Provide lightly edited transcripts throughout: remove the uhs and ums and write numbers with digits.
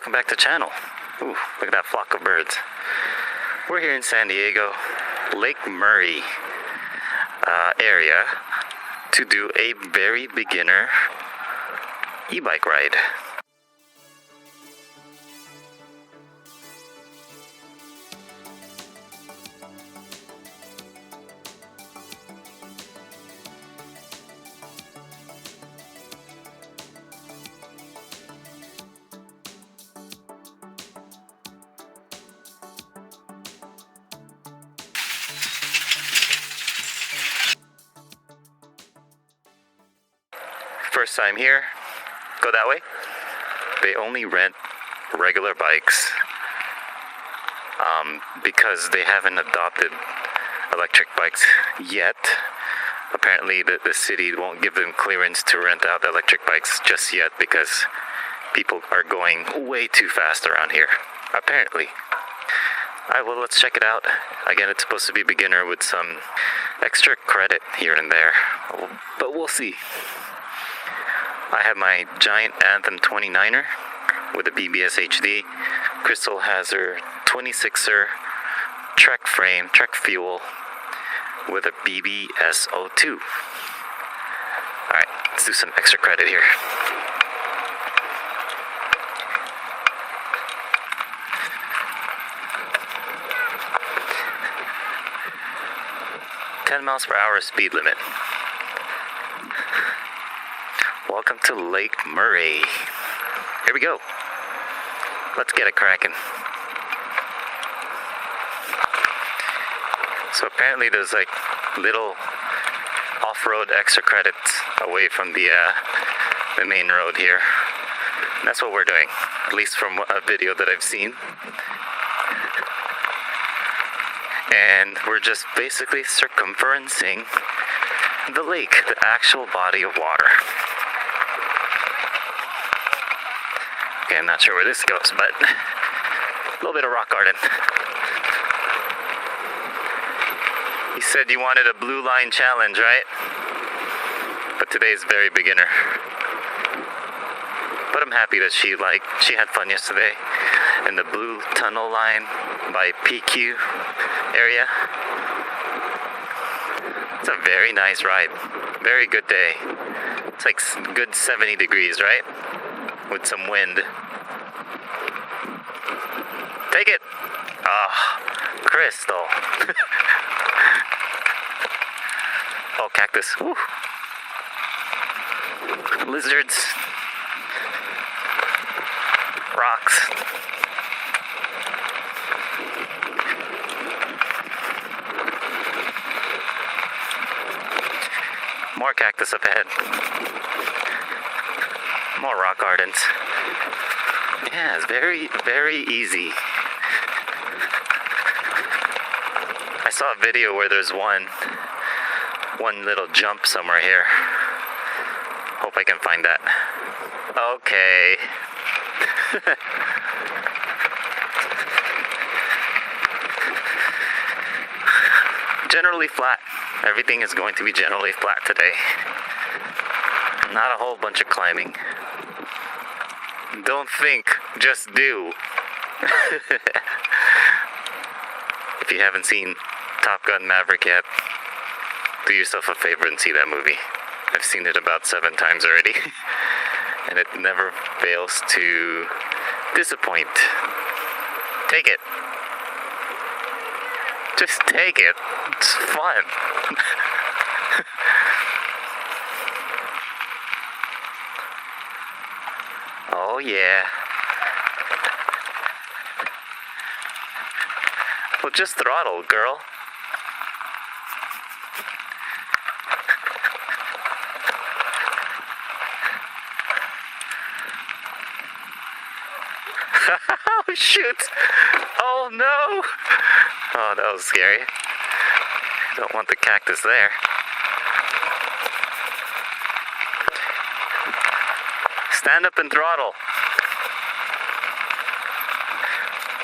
welcome back to the channel. Ooh, look at that flock of birds. We're here in San Diego, Lake Murray area to do a very beginner e-bike ride. First time here, go that way. They only rent regular bikes because they haven't adopted electric bikes yet. Apparently the city won't give them clearance to rent out the electric bikes just yet because people are going way too fast around here, apparently. Alright, well, let's check it out. Again, it's supposed to be beginner with some extra credit here and there, but we'll see. I have my Giant Anthem 29er with a BBSHD. Crystal has her 26er Trek frame, Trek fuel with a BBSO2. Alright, let's do some extra credit here. mph speed limit. Welcome to Lake Murray. Here we go. Let's get it cracking. So apparently there's like little off-road extra credits away from the main road here. And that's what we're doing, at least from a video that I've seen. And we're just basically circumferencing the lake, the actual body of water. Okay, I'm not sure where this goes, but a little bit of rock garden. You said you wanted a blue line challenge, right? But today's very beginner. But I'm happy that she had fun yesterday in the blue tunnel line by PQ area. It's a very nice ride. Very good day. It's like good 70 degrees, right? With some wind. Take it! Ah, Crystal. Oh, cactus. Woo. Lizards. Rocks. More cactus up ahead. More rock gardens. Yeah, it's very, very easy. I saw a video where there's one little jump somewhere here. Hope I can find that. Okay. Generally flat. Everything is going to be generally flat today. Not a whole bunch of climbing. Don't think, just do. If you haven't seen Top Gun Maverick yet, do yourself a favor and see that movie. I've seen it about 7 times already, and it never fails to disappoint. Take it. Just take it. It's fun. Oh yeah. Well, just throttle, girl. Oh shoot! Oh no! Oh, that was scary. Don't want the cactus there. Stand up and throttle.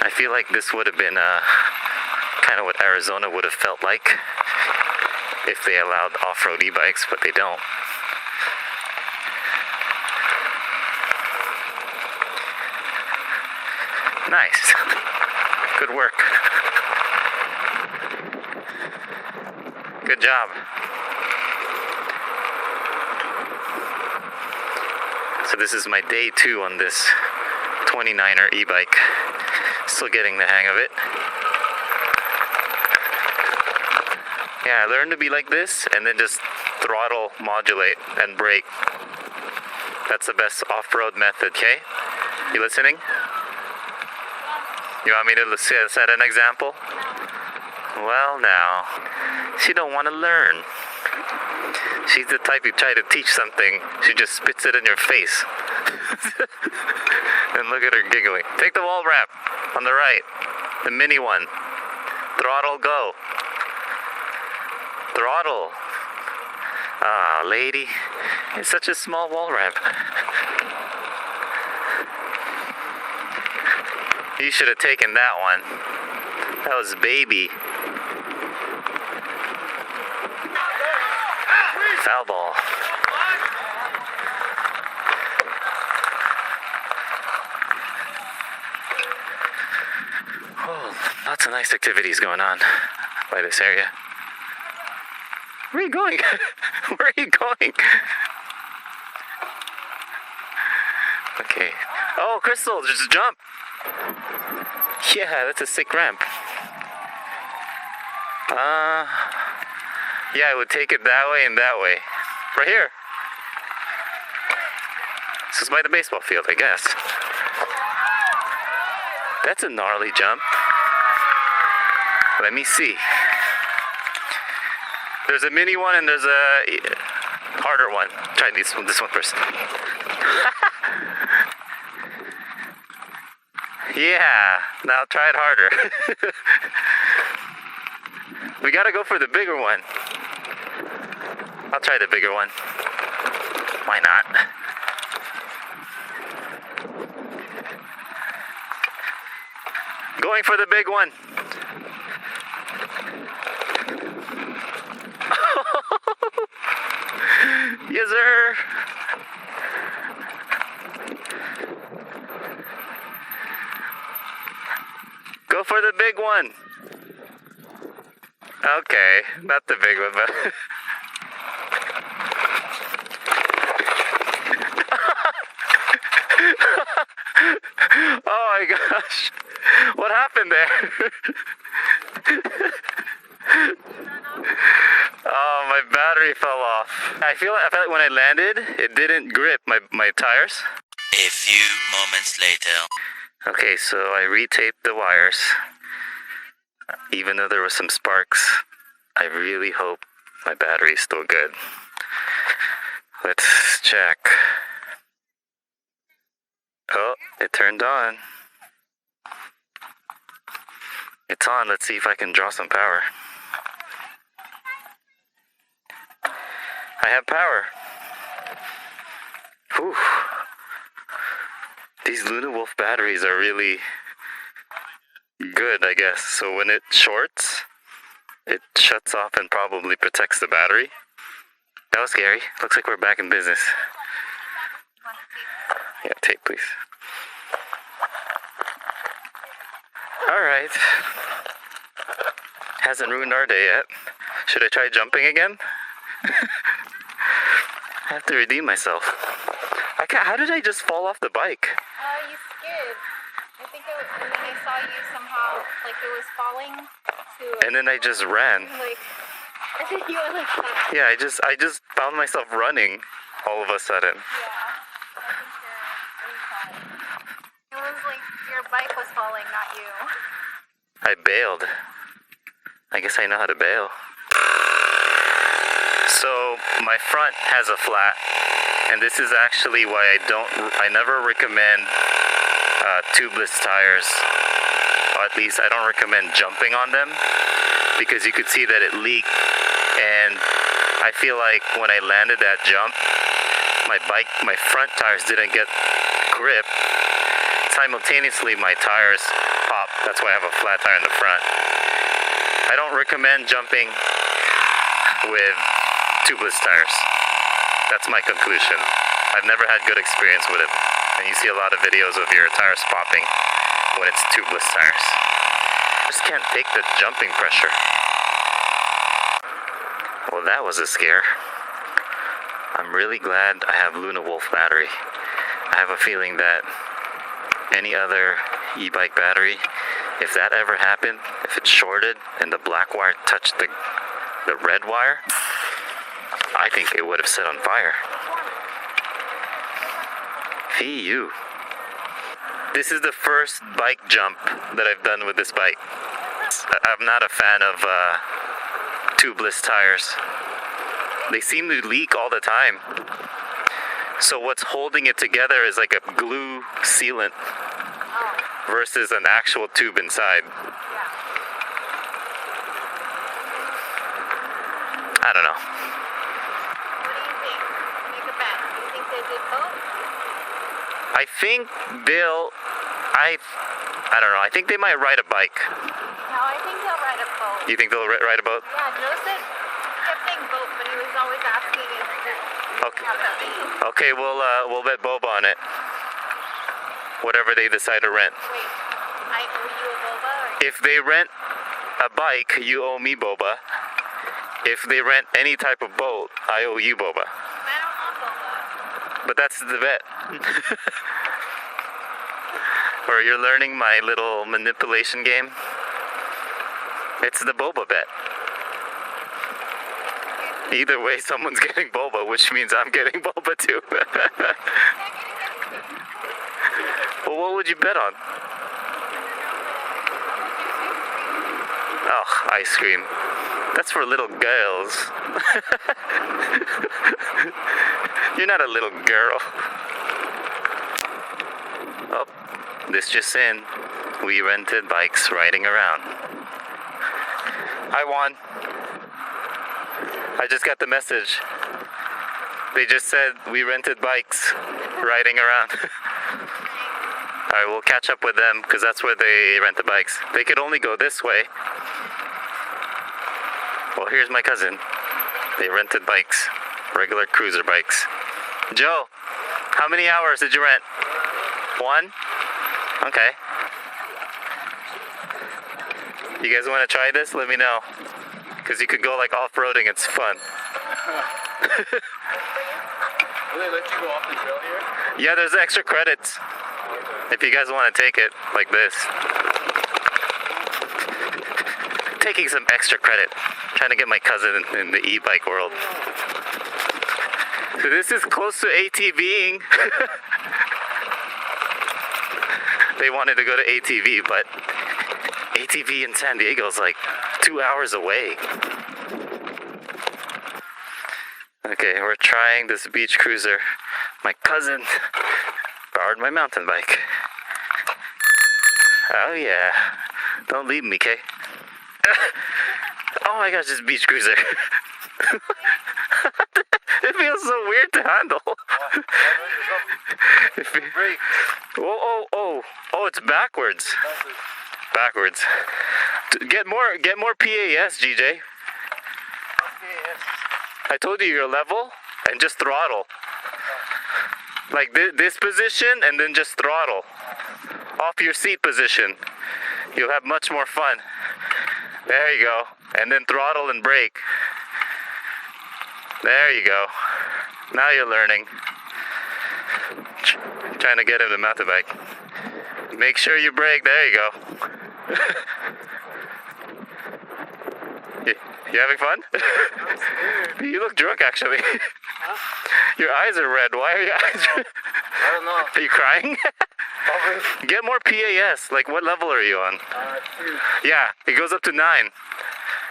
I feel like this would have been kind of what Arizona would have felt like if they allowed off-road e-bikes, but they don't. Nice. Good work. Good job. So this is my day 2 on this 29er e-bike. Still getting the hang of it. Yeah, I learned to be like this and then just throttle, modulate, and brake. That's the best off-road method, okay? You listening? You want me to set an example? Well, now, she don't want to learn. She's the type you try to teach something, she just spits it in your face. And look at her giggling. Take the wall wrap on the right, the mini one. Throttle, go. Throttle. Ah, lady, it's such a small wall wrap. You should have taken that one. That was baby. Foul ball. Oh, lots of nice activities going on by this area. Where are you going? Where are you going? Okay. Oh, Crystal, just jump. Yeah, that's a sick ramp. Yeah, I would take it that way and that way. Right here. This is by the baseball field, I guess. That's a gnarly jump. Let me see. There's a mini one and there's a harder one. Try this one first. Yeah, now try it harder. We gotta go for the bigger one. I'll try the bigger one. Why not? Going for the big one. Yes, sir. Go for the big one. Okay, not the big one, but... Oh my gosh. What happened there? Oh, my battery fell off. I feel like when I landed, it didn't grip my tires. A few moments later. Okay, so I retaped the wires. Even though there was some sparks, I really hope my battery is still good. Let's check. Oh, it turned on. It's on. Let's see if I can draw some power. I have power. Whew. These Luna Wolf batteries are really good, I guess. So when it shorts, it shuts off and probably protects the battery. That was scary. Looks like we're back in business. Yeah, tape, please. Alright. Hasn't ruined our day yet. Should I try jumping again? I have to redeem myself. How did I just fall off the bike? You skid. I think and then I saw you somehow, like it was falling to... And then I just ran. Like, I think you were like that. Yeah, I just found myself running all of a sudden. Yeah, I think you're really fine. It was like your bike was falling, not you. I bailed. I guess I know how to bail. So my front has a flat, and this is actually why I never recommend tubeless tires. Or at least I don't recommend jumping on them, because you could see that it leaked, and I feel like when I landed that jump, my front tires didn't get grip. Simultaneously, my tires popped. That's why I have a flat tire in the front. I don't recommend jumping with tubeless tires. That's my conclusion. I've never had good experience with it. And you see a lot of videos of your tires popping when it's tubeless tires. Just can't take the jumping pressure. Well, that was a scare. I'm really glad I have Luna Wolf battery. I have a feeling that any other e-bike battery, if that ever happened, if it shorted and the black wire touched the red wire, I think it would have set on fire. Fee you. This is the first bike jump that I've done with this bike. I'm not a fan of tubeless tires. They seem to leak all the time. So what's holding it together is like a glue sealant versus an actual tube inside. I don't know. What do you think? Make a bet. Do you think they did both? I think I don't know. I think they might ride a bike. No, I think they'll ride a boat. You think they'll ride a boat? Yeah, Joseph kept saying boat, but he was always asking if it Okay, we'll bet Boba on it. Whatever they decide to rent. Wait, I owe you a boba? Or If they rent a bike, you owe me Boba. If they rent any type of boat, I owe you Boba. I don't want boba. But that's the bet. Or you're learning my little manipulation game. It's the Boba bet. Either way, someone's getting Boba, which means I'm getting Boba too. Well, what would you bet on? Oh, ice cream. That's for little girls. You're not a little girl. Oh, this just in. We rented bikes riding around. I won. I just got the message. They just said we rented bikes riding around. Alright, we'll catch up with them because that's where they rent the bikes. They could only go this way. Well, here's my cousin. They rented bikes, regular cruiser bikes. Joe, how many hours did you rent? 1? Okay. You guys want to try this? Let me know. Because you could go like off-roading, it's fun. Will they let you go off the trail here? Yeah, there's extra credits. If you guys want to take it like this. Taking some extra credit. Trying to get my cousin in the e-bike world. So this is close to ATVing. They wanted to go to ATV, but ATV in San Diego is like 2 hours away. Okay, we're trying this beach cruiser. My cousin borrowed my mountain bike. Oh yeah. Don't leave me, Kay. Oh my gosh, this beach cruiser. It feels so weird to handle. Oh, it's backwards. Backwards. Get more PAS, GJ. I told you you're level and just throttle. Like this position and then just throttle. Off your seat position. You'll have much more fun. There you go. And then throttle and brake. There you go. Now you're learning. Trying to get him to mountain bike. Make sure you brake. There you go. You having fun? You look drunk, actually. Huh? Your eyes are red. Why are your eyes red? I don't know. Are you crying? Probably. Get more PAS. Like, what level are you on? 2. Yeah, it goes up to 9. I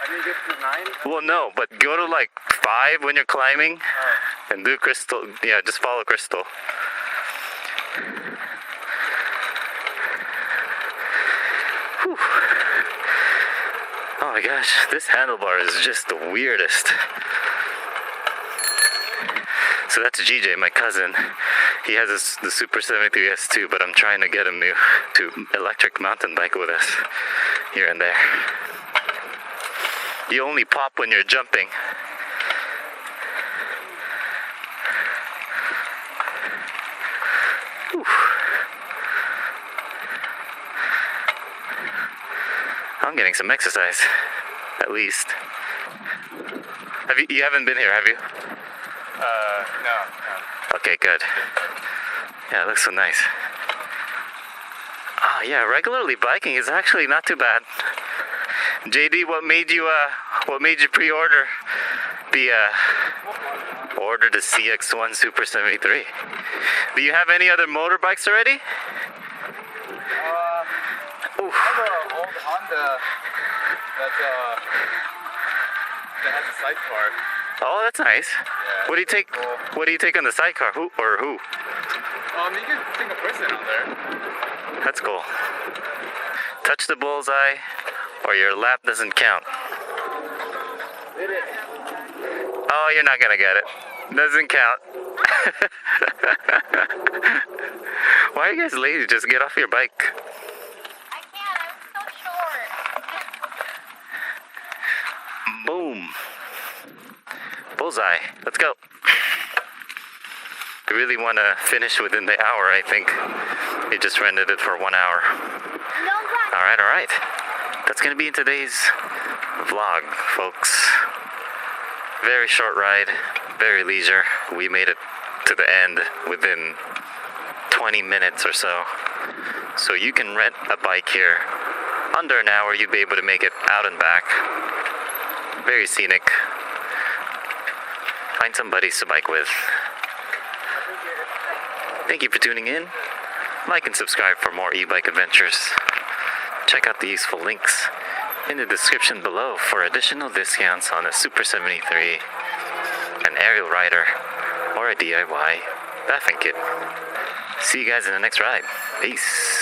didn't get to 9. Well, no, but go to like 5 when you're climbing. And do crystal. Yeah, just follow crystal. Whew. Oh my gosh, this handlebar is just the weirdest. So that's GJ, my cousin. He has the Super73 S2, but I'm trying to get him to electric mountain bike with us here and there. You only pop when you're jumping. Whew. I'm getting some exercise, at least. You haven't been here, have you? No. Okay, good. Yeah, it looks so nice. Ah, yeah, regularly biking is actually not too bad. JD, what made you pre-order order the CX1 Super 73? Do you have any other motorbikes already? Oof. I have an old Honda that has a sidecar. Oh, that's nice. Yeah, What do you take? cool. What do you take on the sidecar? Who? You can take a person on there. That's cool. Touch the bullseye, or your lap doesn't count. Did it? Oh, you're not gonna get it. Doesn't count. Why are you guys lazy? Just get off your bike. I can't. I'm so short. Boom. Bullseye. Let's go. I really want to finish within the hour, I think. We just rented it for 1 hour. No rush. All right. That's going to be in today's vlog, folks. Very short ride, very leisure. We made it to the end within 20 minutes or so. So you can rent a bike here. Under an hour, you'd be able to make it out and back. Very scenic. Find some buddies to bike with. Thank you for tuning in. Like and subscribe for more e-bike adventures. Check out the useful links in the description below for additional discounts on a Super 73, an aerial rider, or a DIY Bafang kit. See you guys in the next ride. Peace.